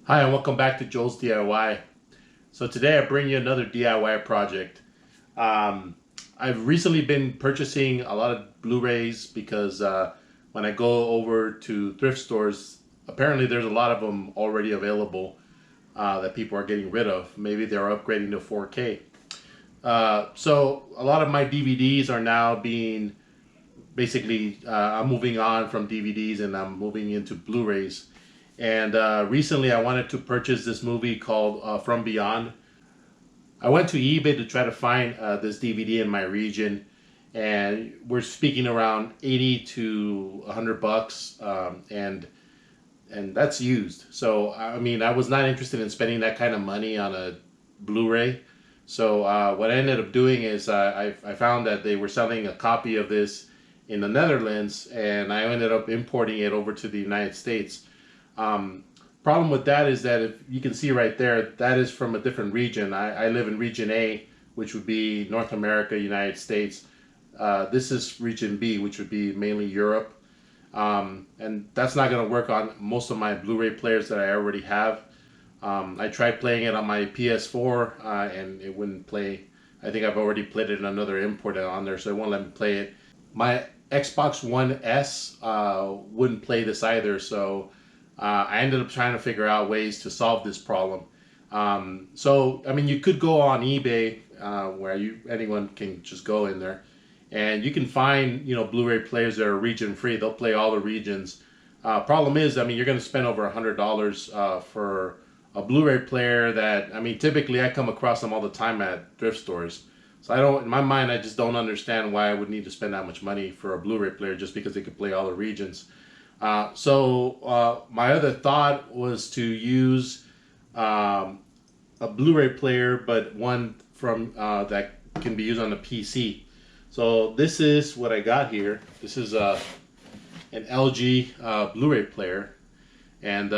Hi, and welcome back to Joel's DIY. So today I bring you another DIY project. Um, I've recently been purchasing a lot of Blu-rays because when I go over to thrift stores, apparently there's a lot of them already available that people are getting rid of. Maybe they're upgrading to 4K. So a lot of my DVDs are now being basically, I'm moving on from DVDs and I'm moving into Blu-rays. And recently, I wanted to purchase this movie called From Beyond. I went to eBay to try to find this DVD in my region, and we're speaking around 80 to 100 bucks, and that's used. So I mean, I was not interested in spending that kind of money on a Blu-ray. So what I ended up doing is I found that they were selling a copy of this in the Netherlands, and I ended up importing it over to the United States. Um, Problem with that is that if you can see right there, that is from a different region. I live in region A, which would be North America, United States. This is region B, which would be mainly Europe. And that's not going to work on most of my Blu-ray players that I already have. I tried playing it on my PS4 and it wouldn't play. I think I've already played it in another import on there, so it won't let me play it. My Xbox One S wouldn't play this either, so I ended up trying to figure out ways to solve this problem. So, I mean, you could go on eBay where anyone can just go in there, and you can find Blu-ray players that are region free. They'll play all the regions. Problem is, I mean, you're going to spend over $100 for a Blu-ray player that, I mean, typically I come across them all the time at thrift stores. So I don't, in my mind, I just don't understand why I would need to spend that much money for a Blu-ray player just because they could play all the regions. My other thought was to use a Blu-ray player, but one from that can be used on the PC. So this is what I got here. This is an LG Blu-ray player, and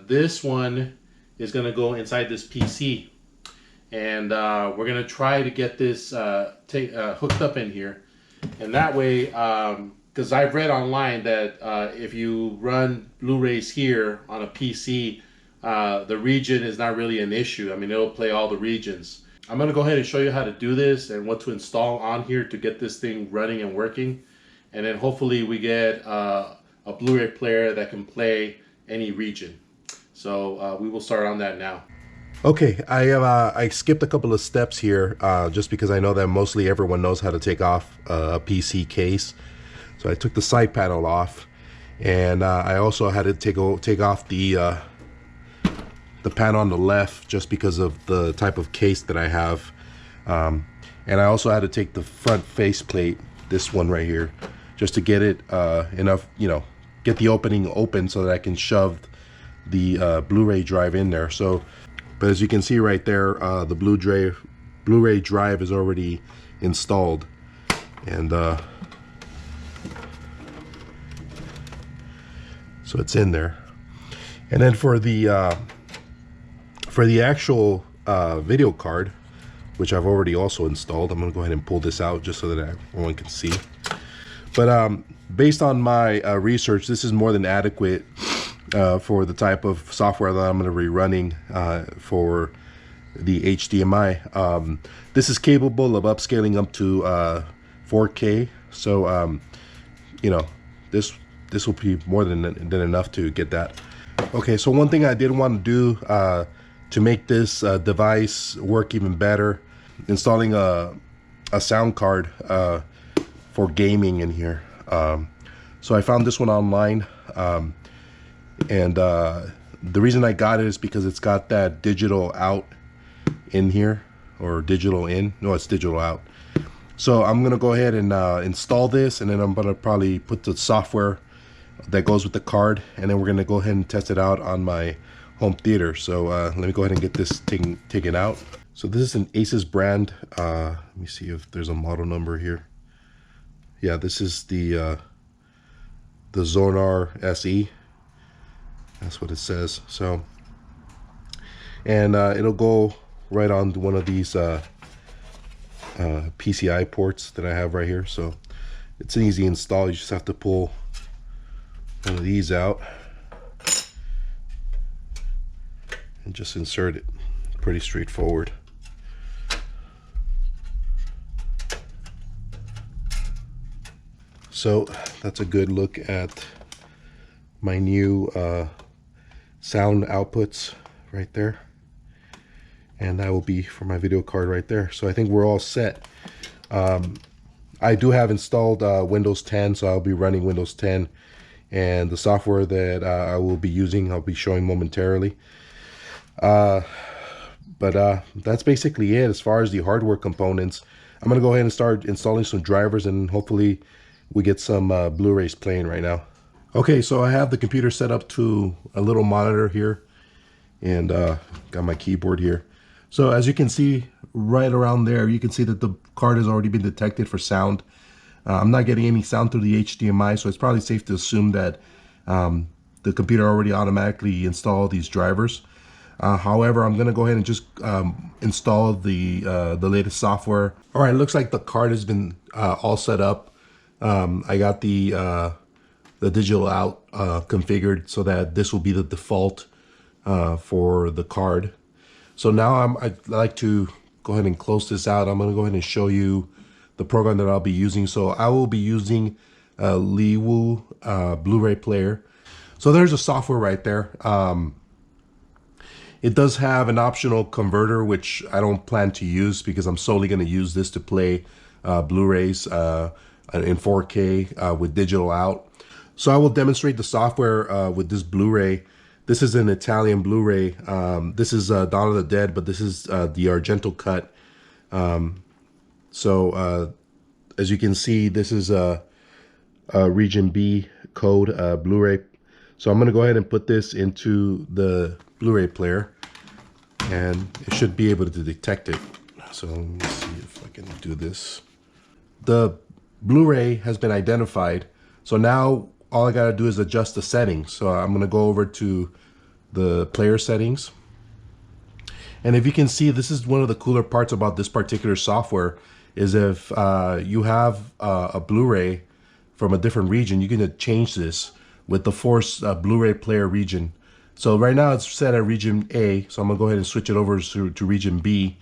this one is going to go inside this PC, and we're going to try to get this hooked up in here, and that way, because I've read online that if you run Blu-rays here on a PC, the region is not really an issue. I mean, it'll play all the regions. I'm going to go ahead and show you how to do this and what to install on here to get this thing running and working. And then hopefully we get a Blu-ray player that can play any region. So we will start on that now. Okay, I skipped a couple of steps here just because I know that mostly everyone knows how to take off a PC case. So I took the side panel off, and I also had to take off the panel on the left just because of the type of case that I have. And I also had to take the front faceplate, this one right here, just to get it enough, get the opening open so that I can shove the Blu-ray drive in there. So, but as you can see right there, the Blu-ray drive is already installed, and so it's in there. And then for the actual video card, which I've already also installed, I'm gonna go ahead and pull this out just so that everyone can see. But based on my research, this is more than adequate for the type of software that I'm going to be running for the HDMI. This is capable of upscaling up to 4K, so this will be more than enough to get that. Okay, so one thing I did want to do to make this device work even better, installing a sound card for gaming in here. So I found this one online, and the reason I got it is because it's got that digital out in here, or digital in. No, it's digital out. So I'm gonna go ahead and install this, and then I'm gonna probably put the software that goes with the card, and then we're gonna go ahead and test it out on my home theater. So let me go ahead and get this taken out. So this is an Asus brand. Let me see if there's a model number here. Yeah, this is the Zonar SE. That's what it says. So, and it'll go right on one of these PCI ports that I have right here. So it's an easy install. You just have to pull one of these out, and just insert it. Pretty straightforward. So that's a good look at my new sound outputs right there, and that will be for my video card right there. So I think we're all set. I do have installed Windows 10, so I'll be running Windows 10, and the software that I will be using I'll be showing momentarily. But that's basically it as far as the hardware components. I'm gonna go ahead and start installing some drivers, and hopefully we get some Blu-rays playing right now. Okay, so I have the computer set up to a little monitor here, and got my keyboard here. So as you can see right around there, you can see that the card has already been detected for sound. I'm not getting any sound through the HDMI, so it's probably safe to assume that the computer already automatically installed these drivers. However, I'm gonna go ahead and just install the latest software. All right, it looks like the card has been all set up. I got the digital out configured so that this will be the default for the card. So now I'd like to go ahead and close this out. I'm going to go ahead and show you the program that I'll be using. So I will be using Liwu Blu-ray player. So there's a software right there. It does have an optional converter, which I don't plan to use because I'm solely going to use this to play Blu-rays in 4K with digital out. So I will demonstrate the software with this Blu-ray. This is an Italian Blu-ray. This is Dawn of the Dead, but this is the Argento cut. As you can see, this is a Region B code Blu-ray. So I'm going to go ahead and put this into the Blu-ray player, and it should be able to detect it. So let me see if I can do this. The Blu-ray has been identified. So now all I gotta do is adjust the settings. So I'm gonna go over to the player settings. And if you can see, this is one of the cooler parts about this particular software is if you have a Blu-ray from a different region, you can change this with the Force Blu-ray player region. So right now it's set at region A. So I'm gonna go ahead and switch it over to region B.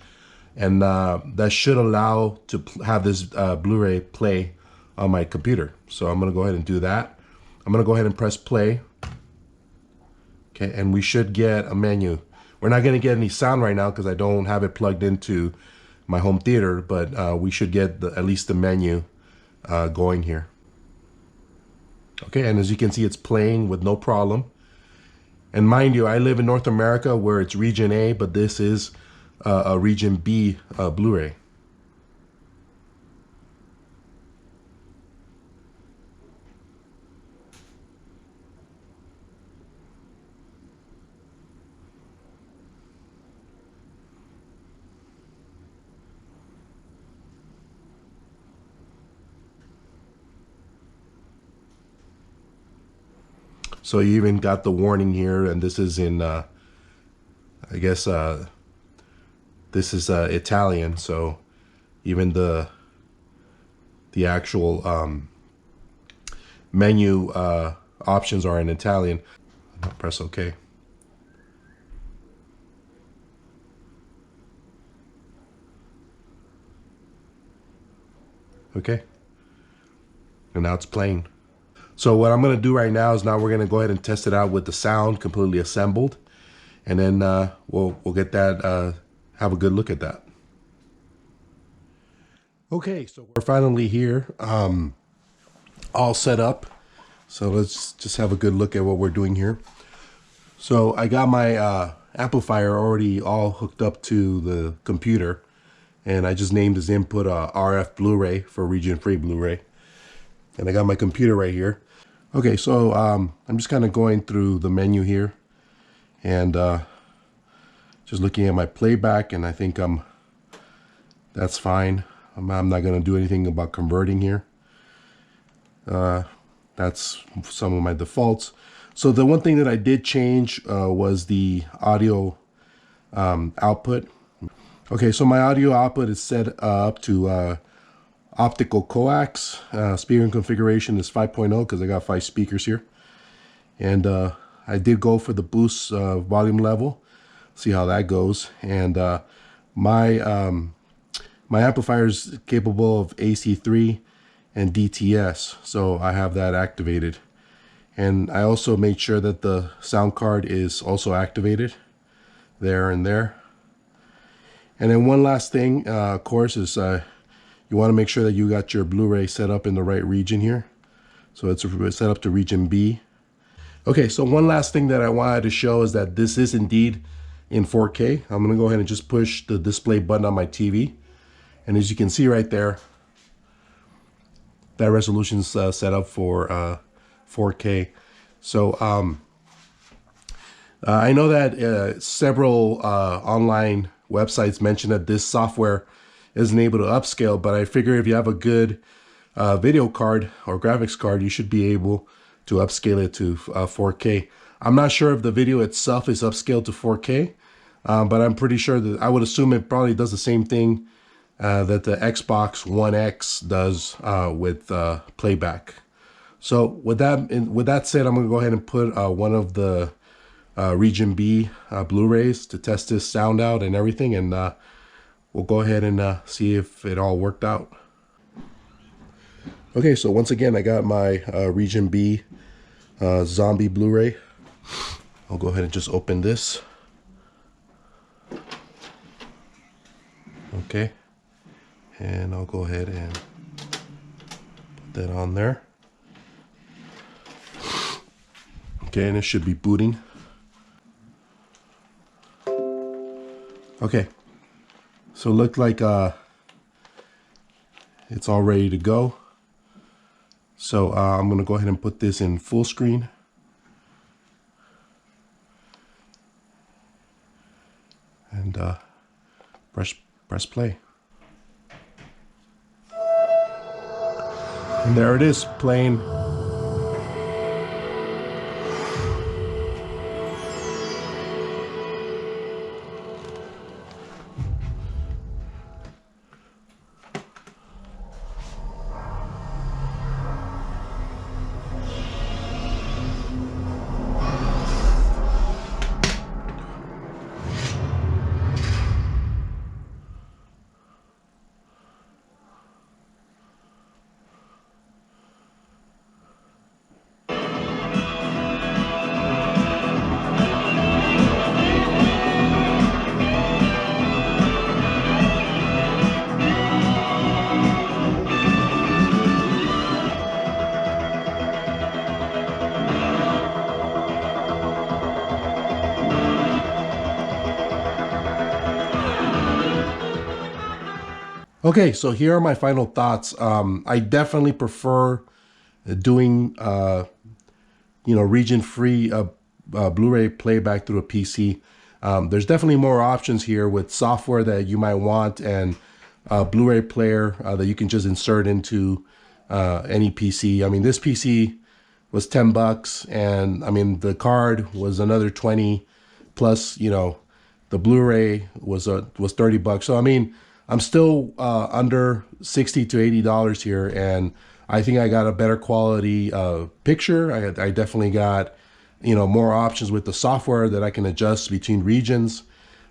And that should allow to have this Blu-ray play on my computer. So I'm gonna go ahead and do that. I'm gonna go ahead and press play. Okay, and we should get a menu. We're not gonna get any sound right now because I don't have it plugged into my home theater, but we should get at least the menu going here. Okay, and as you can see, it's playing with no problem. And mind you, I live in North America where it's region A, but this is a region B Blu-ray. So you even got the warning here, and this is in, I guess, this is Italian. So even the actual menu options are in Italian. I'll press OK. Okay. And now it's playing. So what I'm going to do right now is now we're going to go ahead and test it out with the sound completely assembled. And then we'll get that, have a good look at that. Okay, so we're finally here, all set up. So let's just have a good look at what we're doing here. So I got my amplifier already all hooked up to the computer. And I just named this input RF Blu-ray for region free Blu-ray. And I got my computer right here. Okay, so I'm just kind of going through the menu here and just looking at my playback, and I think that's fine. I'm not going to do anything about converting here. That's some of my defaults. So the one thing that I did change was the audio output. Okay, so my audio output is set up to optical coax. Speaker configuration is 5.0 because I got 5 speakers here. And I did go for the boost volume level. see how that goes. And my my amplifier is capable of AC3 and DTS, so I have that activated. And I also made sure that the sound card is also activated there and there. And then one last thing, of course, is you want to make sure that you got your Blu-ray set up in the right region here. So it's set up to region B. Okay, so one last thing that I wanted to show is that this is indeed in 4K. I'm going to go ahead and just push the display button on my TV. And as you can see right there, that resolution is set up for 4K. So I know that several online websites mention that this software isn't able to upscale, but I figure if you have a good video card or graphics card, you should be able to upscale it to 4K. I'm not sure if the video itself is upscaled to 4K, but I'm pretty sure that I would assume it probably does the same thing that the Xbox One X does with playback. So with that said, I'm gonna go ahead and put one of the Region B Blu-rays to test this sound out and everything, and we'll go ahead and see if it all worked out. Okay, so once again, I got my Region B Zombie Blu-ray. I'll go ahead and just open this. Okay, and I'll go ahead and put that on there. Okay, and it should be booting. Okay, so it looked like it's all ready to go. So I'm gonna go ahead and put this in full screen. And press play. And there it is, playing. Okay, so here are my final thoughts. I definitely prefer doing, region-free Blu-ray playback through a PC. There's definitely more options here with software that you might want and a Blu-ray player that you can just insert into any PC. I mean, this PC was $10, and I mean the card was another 20, plus the Blu-ray was $30. So I mean, I'm still under $60 to $80 here, and I think I got a better quality picture. I definitely got more options with the software that I can adjust between regions,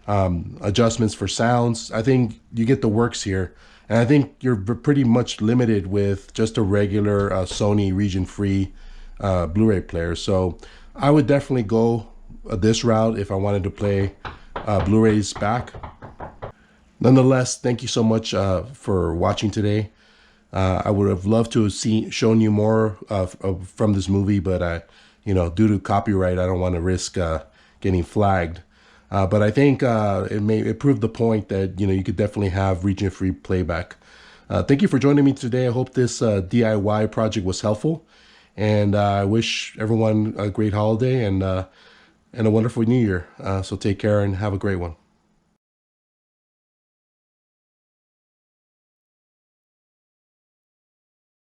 adjustments for sounds. I think you get the works here, and I think you're pretty much limited with just a regular Sony region-free Blu-ray player. So I would definitely go this route if I wanted to play Blu-rays back. Nonetheless, thank you so much for watching today. I would have loved to have shown you more from this movie, but due to copyright, I don't want to risk getting flagged. But I think it proved the point that you could definitely have region-free playback. Thank you for joining me today. I hope this DIY project was helpful, and I wish everyone a great holiday and a wonderful New Year. So take care and have a great one.